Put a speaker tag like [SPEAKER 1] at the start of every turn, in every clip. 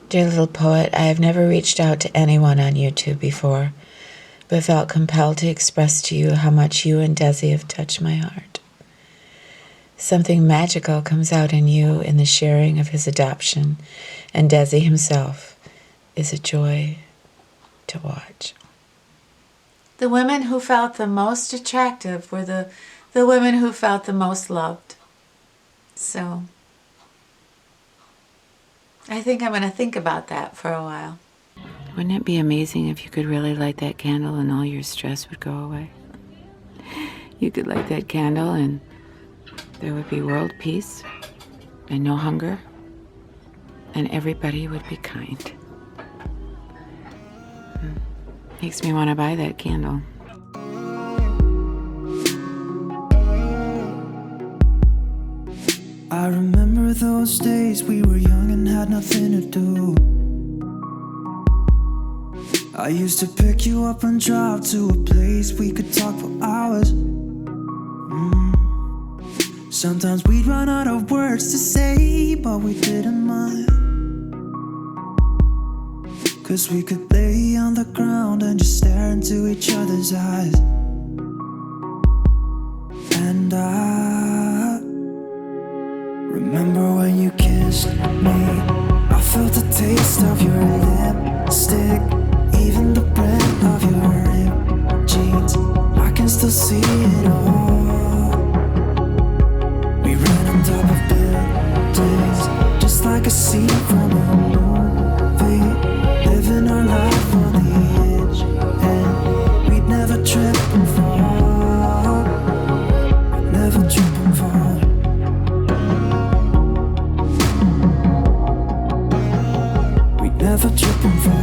[SPEAKER 1] Dear little poet, I have never reached out to anyone on YouTube before, but felt compelled to express to you how much you and Desi have touched my heart. Something magical comes out in you in the sharing of his adoption, and Desi himself is a joy to watch. The women who felt the most attractive were the women who felt the most loved. So I think I'm going to think about that for a while. Wouldn't it be amazing if you could really light that candle and all your stress would go away? You could light that candle and there would be world peace and no hunger, and everybody would be kind. Makes me want to buy that candle.
[SPEAKER 2] I remember those days we were young and had nothing to do. I used to pick you up and drive to a place we could talk for hours. Sometimes we'd run out of words to say, but we didn't mind, 'cause we could lay on the ground and just stare into each other's eyes. And I remember when you kissed me, I felt the taste of your lipstick, even the brand of your ripped jeans. I can still see it all. We ran on top of buildings, just like a scene from a movie, living our life on the edge, and we'd never trip and fall. We'd never trip and fall. Never trip and fall.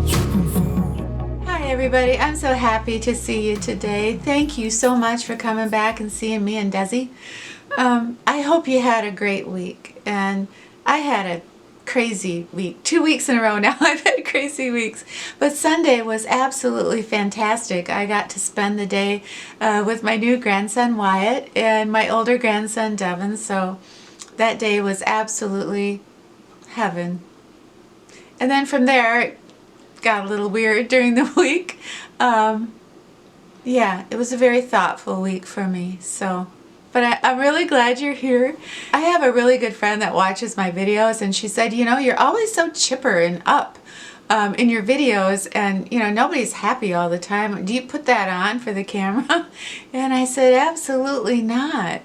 [SPEAKER 2] Trip and fall.
[SPEAKER 1] Hi everybody, I'm so happy to see you today. Thank you so much for coming back and seeing me and Desi. I hope you had a great week, and I had a crazy week. 2 weeks in a row now I've had crazy weeks, but Sunday was absolutely fantastic. I got to spend the day with my new grandson Wyatt and my older grandson Devin, so that day was absolutely heaven. And then from there it got a little weird during the week. Yeah, it was a very thoughtful week for me. So, but I'm really glad you're here. I have a really good friend that watches my videos, and she said, you know, you're always so chipper and up in your videos, and you know, nobody's happy all the time. Do you put that on for the camera? And I said, absolutely not.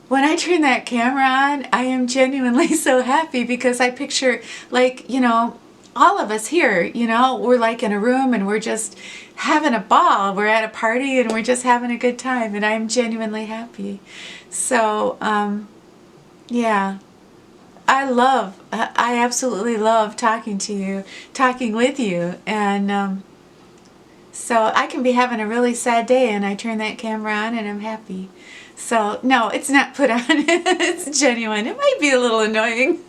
[SPEAKER 1] When I turn that camera on, I am genuinely so happy, because I picture, like, you know, all of us here, you know, we're like in a room and we're just having a ball. We're at a party and we're just having a good time, and I'm genuinely happy. So, yeah, I absolutely love talking to you, talking with you, and so I can be having a really sad day and I turn that camera on and I'm happy. So no, it's not put on. It's genuine. It might be a little annoying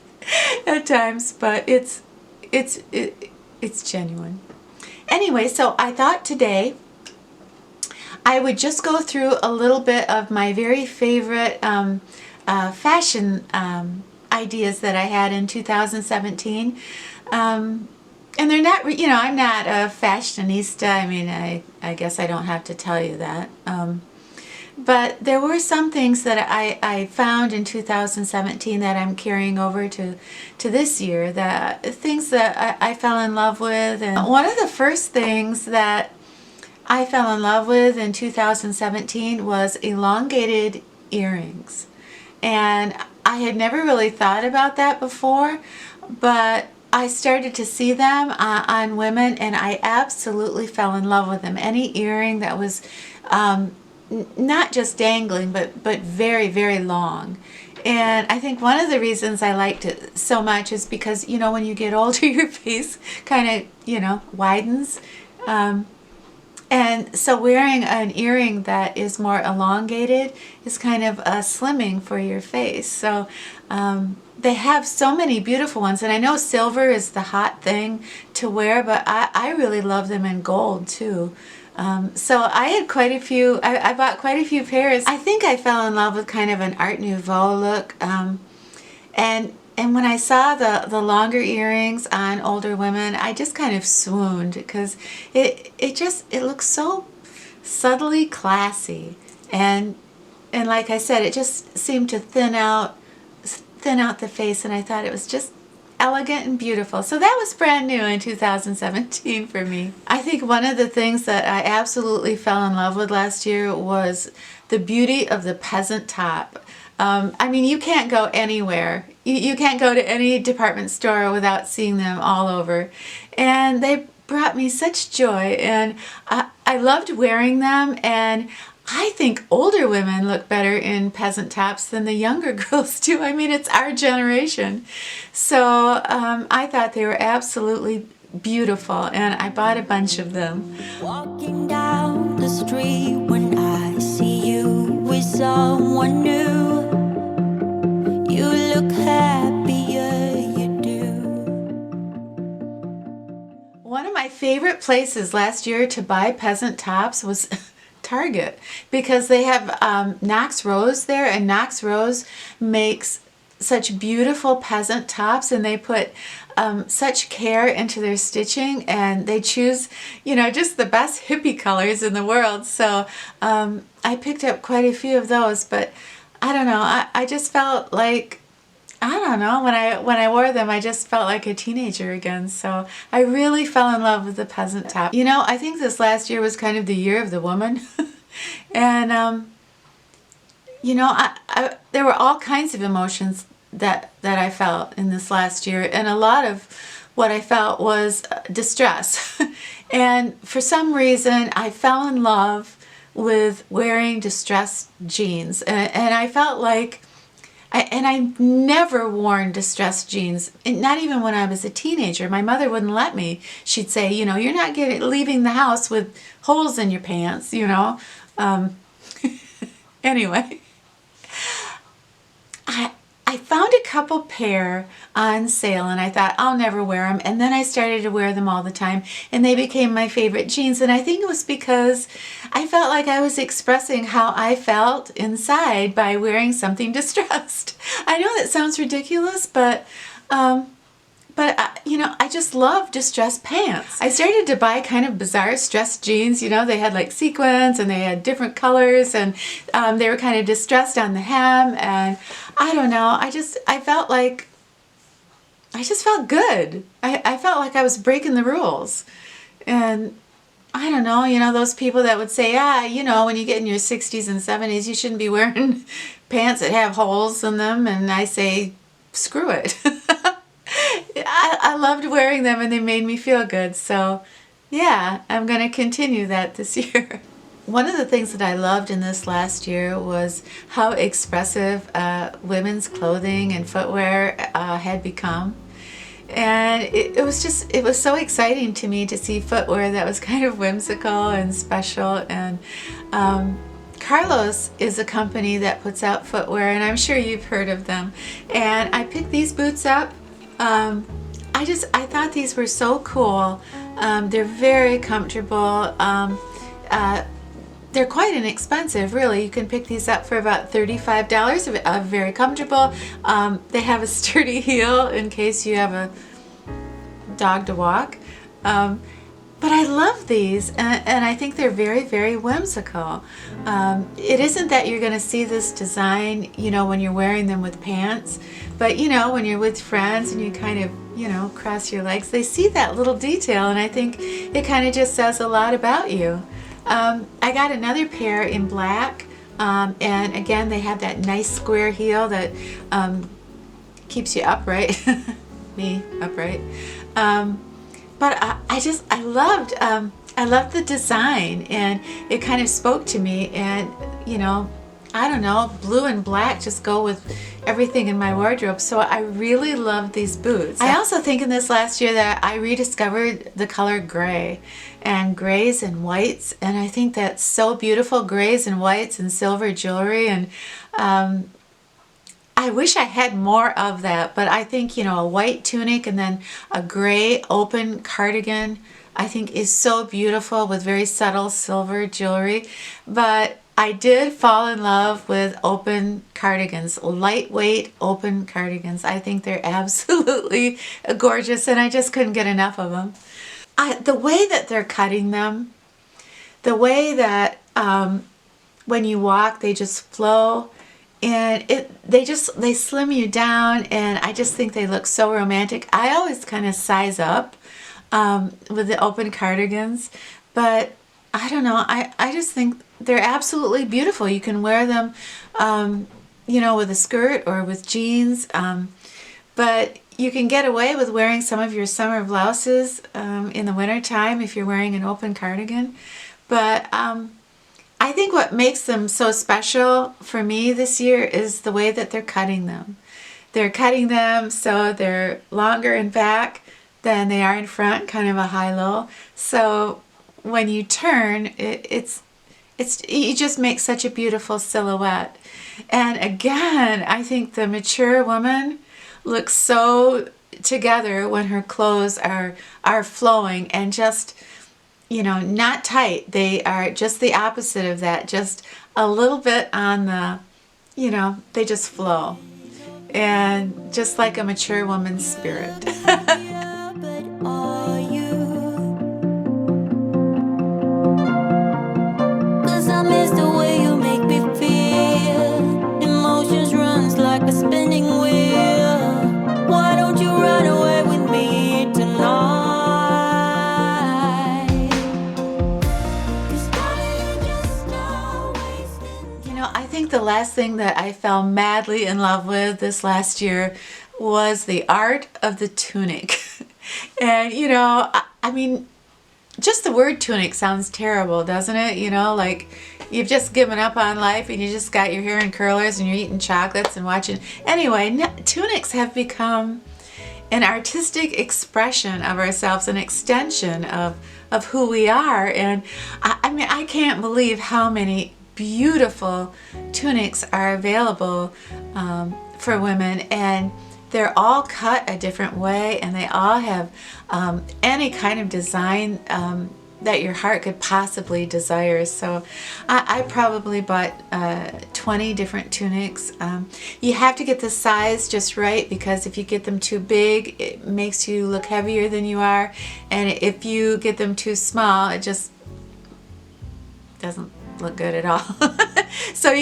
[SPEAKER 1] at times, but it's genuine. Anyway, so I thought today I would just go through a little bit of my very favorite fashion ideas that I had in 2017. And they're not, you know, I'm not a fashionista. I mean, I guess I don't have to tell you that. But there were some things that I found in 2017 that I'm carrying over to this year, that things that I fell in love with. And one of the first things that I fell in love with in 2017 was elongated earrings. And I had never really thought about that before, but I started to see them on women, and I absolutely fell in love with them. Any earring that was not just dangling, but very, very long. And I think one of the reasons I liked it so much is because, you know, when you get older, your face kind of, you know, widens. And so wearing an earring that is more elongated is kind of a slimming for your face. So they have so many beautiful ones. And I know silver is the hot thing to wear, but I really love them in gold too. So I had quite a few, I bought quite a few pairs. I think I fell in love with kind of an Art Nouveau look. And when I saw the longer earrings on older women, I just kind of swooned because it looks so subtly classy, and like I said, it just seemed to thin out the face, and I thought it was just elegant and beautiful. So that was brand new in 2017 for me. I think one of the things that I absolutely fell in love with last year was the beauty of the peasant top. I mean, you can't go anywhere. You can't go to any department store without seeing them all over. And they brought me such joy, and I loved wearing them, and I think older women look better in peasant tops than the younger girls do. I mean, it's our generation. So I thought they were absolutely beautiful, and I bought a bunch of them.
[SPEAKER 2] Walking down the street when I see you with someone new, you look happier, you do.
[SPEAKER 1] One of my favorite places last year to buy peasant tops was Target, because they have Knox Rose there, and Knox Rose makes such beautiful peasant tops, and they put such care into their stitching, and they choose, you know, just the best hippie colors in the world. So I picked up quite a few of those, but I don't know, I just felt like, I don't know, when I wore them, I just felt like a teenager again. So I really fell in love with the peasant top. You know, I think this last year was kind of the year of the woman. And you know, there were all kinds of emotions that I felt in this last year, and a lot of what I felt was distress. And for some reason, I fell in love with wearing distressed jeans, and I felt like I never worn distressed jeans, not even when I was a teenager. My mother wouldn't let me. She'd say, you know, you're not leaving the house with holes in your pants, you know. Anyway, I found a couple pair on sale, and I thought I'll never wear them, and then I started to wear them all the time, and they became my favorite jeans. And I think it was because I felt like I was expressing how I felt inside by wearing something distressed. I know that sounds ridiculous, but you know, I just love distressed pants. I started to buy kind of bizarre distressed jeans. You know, they had like sequins, and they had different colors, and they were kind of distressed on the hem, and I don't know, I just felt good. I felt like I was breaking the rules. And I don't know, you know, those people that would say, you know, when you get in your 60s and 70s, you shouldn't be wearing pants that have holes in them. And I say, screw it. I loved wearing them, and they made me feel good. So yeah, I'm going to continue that this year. One of the things that I loved in this last year was how expressive women's clothing and footwear had become. And it was so exciting to me to see footwear that was kind of whimsical and special. And Carlos is a company that puts out footwear, and I'm sure you've heard of them. And I picked these boots up. I thought these were so cool. They're very comfortable. They're quite inexpensive, really. You can pick these up for about $35. Very comfortable. They have a sturdy heel in case you have a dog to walk. But I love these, and I think they're very, very whimsical. It isn't that you're going to see this design, you know, when you're wearing them with pants, but, you know, when you're with friends and you kind of, you know, cross your legs, they see that little detail, and I think it kind of just says a lot about you. I got another pair in black, and again, they have that nice square heel that keeps you upright. Me, upright. But I loved the design, and it kind of spoke to me, and, you know, I don't know, blue and black just go with everything in my wardrobe. So I really love these boots. I also think in this last year that I rediscovered the color gray, and grays and whites, and I think that's so beautiful, grays and whites and silver jewelry. And I wish I had more of that, but I think, you know, a white tunic and then a gray open cardigan I think is so beautiful with very subtle silver jewelry. But I did fall in love with open cardigans, lightweight open cardigans. I think they're absolutely gorgeous, and I just couldn't get enough of them. The way that they're cutting them, the way that when you walk they just flow, and they slim you down, and I just think they look so romantic. I always kind of size up with the open cardigans, but I don't know, I just think they're absolutely beautiful. You can wear them with a skirt or with jeans, but you can get away with wearing some of your summer blouses in the wintertime if you're wearing an open cardigan. But I think what makes them so special for me this year is the way that they're cutting them. They're cutting them so they're longer in back than they are in front, kind of a high-low. So when you turn, you just make such a beautiful silhouette. And again, I think the mature woman looks so together when her clothes are flowing and just, not tight. They are just the opposite of that, just a little bit on the, they just flow. And just like a mature woman's spirit.
[SPEAKER 2] I miss the way you make me feel. Emotions runs like a spinning wheel. Why don't you run away with me tonight? 'Cause darling, you're just not wasting.
[SPEAKER 1] I think the last thing that I fell madly in love with this last year was the art of the tunic. And I mean, just the word tunic sounds terrible, doesn't it? Like you've just given up on life and you just got your hair in curlers and you're eating chocolates and watching. Anyway, tunics have become an artistic expression of ourselves, an extension of who we are. And I mean, I can't believe how many beautiful tunics are available for women, and they're all cut a different way, and they all have any kind of design that your heart could possibly desire. So I probably bought 20 different tunics. You have to get the size just right, because if you get them too big, it makes you look heavier than you are, and if you get them too small, it just doesn't look good at all. So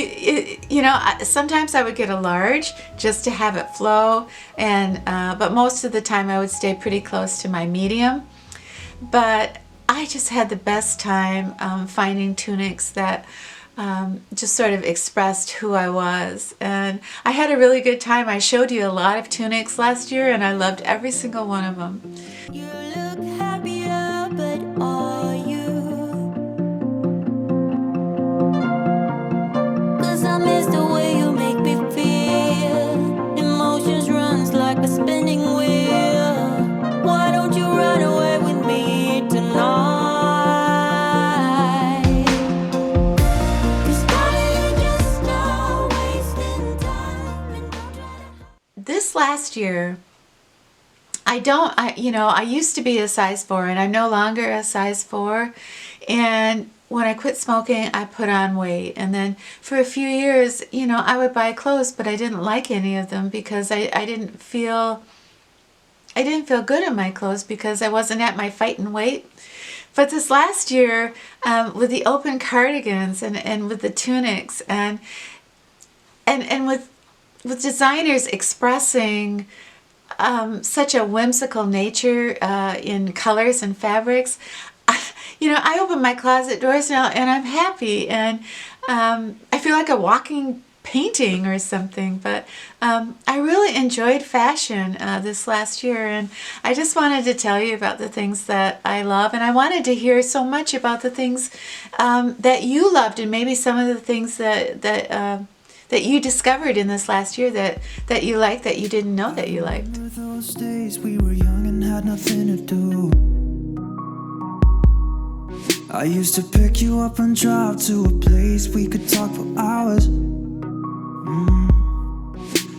[SPEAKER 1] sometimes I would get a large just to have it flow, and but most of the time I would stay pretty close to my medium. But I just had the best time finding tunics that just sort of expressed who I was, and I had a really good time. I showed you a lot of tunics last year, and I loved every single one of them.
[SPEAKER 2] You look happier, but are you? 'Cause I miss the way you make me feel. Emotions runs like a spinning wheel. Why don't you run away with me tonight? 'Cause darling, you're just not wasting time. And don't try to.
[SPEAKER 1] This last year, I used to be a size 4, and I'm no longer a size 4. And when I quit smoking, I put on weight. And then for a few years, I would buy clothes, but I didn't like any of them because I didn't feel good in my clothes because I wasn't at my fighting weight. But this last year, with the open cardigans and with the tunics and with designers expressing such a whimsical nature in colors and fabrics, I open my closet doors now and I'm happy, and I feel like a walking painting or something. But I really enjoyed fashion this last year, and I just wanted to tell you about the things that I love, and I wanted to hear so much about the things that you loved, and maybe some of the things that you discovered in this last year that you liked, that you didn't know that you liked.
[SPEAKER 2] Remember those days we were young and had nothing to do. I used to pick you up and drive to a place we could talk for hours.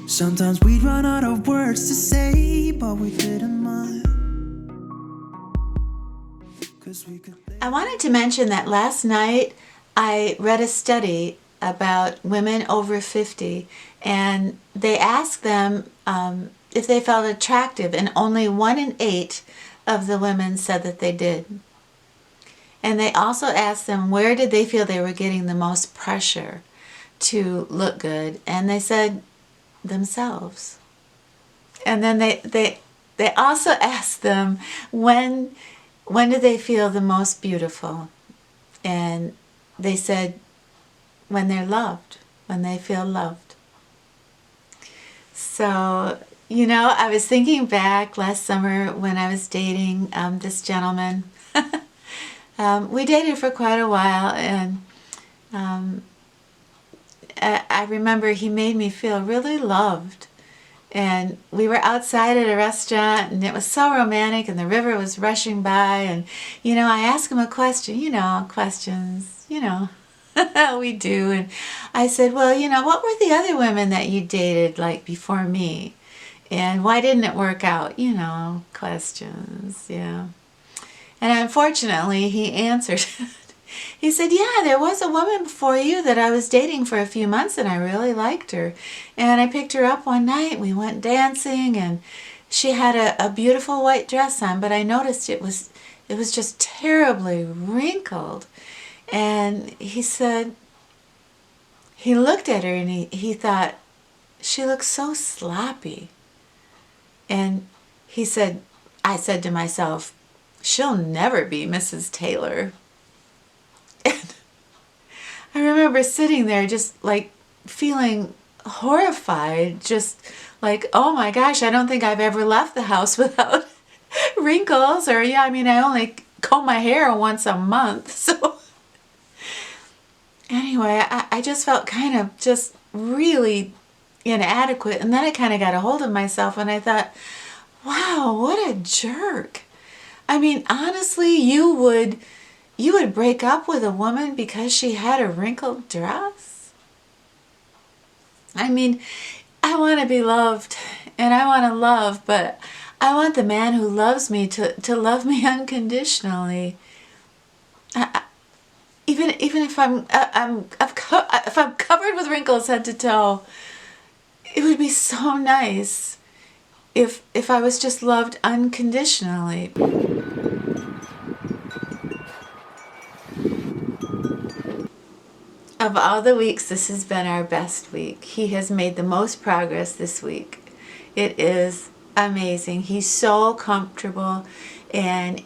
[SPEAKER 2] Sometimes we'd run out of words to say, but we didn't mind. 'Cause we could.
[SPEAKER 1] I wanted to mention that last night I read a study about women over 50, and they asked them if they felt attractive, and only 1 in 8 of the women said that they did. And they also asked them where did they feel they were getting the most pressure to look good, and they said themselves. And then they also asked them when do they feel the most beautiful, and they said when they're loved, when they feel loved. So, I was thinking back last summer when I was dating this gentleman. We dated for quite a while, and I remember he made me feel really loved. And we were outside at a restaurant, and it was so romantic, and the river was rushing by, and I asked him a question, questions, we do. And I said, well, what were the other women that you dated like before me? And why didn't it work out? Questions, yeah. And unfortunately, he answered. He said, yeah, there was a woman before you that I was dating for a few months, and I really liked her. And I picked her up one night, we went dancing, and she had a beautiful white dress on, but I noticed it was just terribly wrinkled. And he said, he looked at her and he thought, she looks so sloppy. And he said, I said to myself, she'll never be Mrs. Taylor. And I remember sitting there just like feeling horrified, just like, oh my gosh, I don't think I've ever left the house without wrinkles. Or I only comb my hair once a month. So anyway, I just felt kind of just really inadequate. And then I kind of got a hold of myself and I thought, wow, what a jerk. Honestly, you would break up with a woman because she had a wrinkled dress? I want to be loved, and I want to love, but I want the man who loves me to love me unconditionally. Even if I'm covered with wrinkles head to toe, it would be so nice if I was just loved unconditionally. Of all the weeks, this has been our best week. He has made the most progress this week. It is amazing. He's so comfortable, and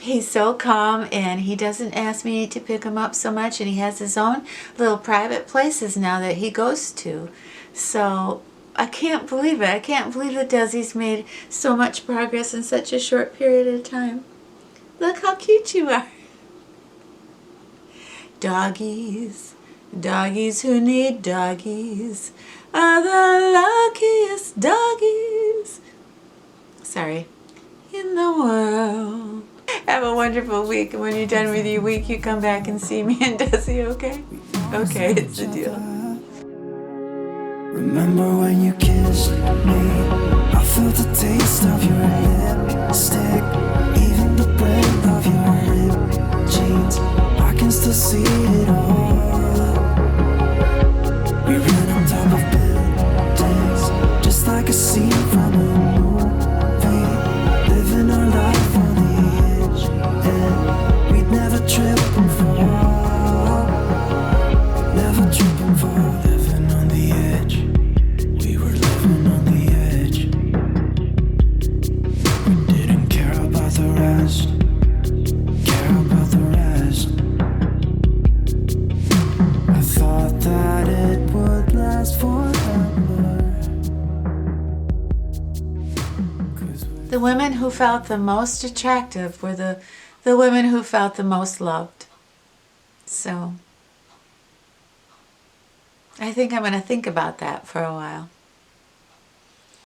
[SPEAKER 1] he's so calm, and he doesn't ask me to pick him up so much, and he has his own little private places now that he goes to. So I can't believe it. I can't believe that Desi's made so much progress in such a short period of time. Look how cute you are. Doggies, doggies who need doggies are the luckiest doggies, in the world. Have a wonderful week, and when you're done with your week, you come back and see me and Desi, okay? Okay, it's a deal.
[SPEAKER 2] Remember when you kissed me? I felt the taste of your lipstick, even the breath of your ripped jeans. I can still see it all. We ran on top of buildings, just like a scene from a movie, living our life on the edge, and we'd never trip and fall, never trip and fall, living on the edge. We were living on the edge. We didn't care about the rest, care about the rest. I thought that it would last forever.
[SPEAKER 1] The women who felt the most attractive were the women who felt the most loved. So I think I'm going to think about that for a while.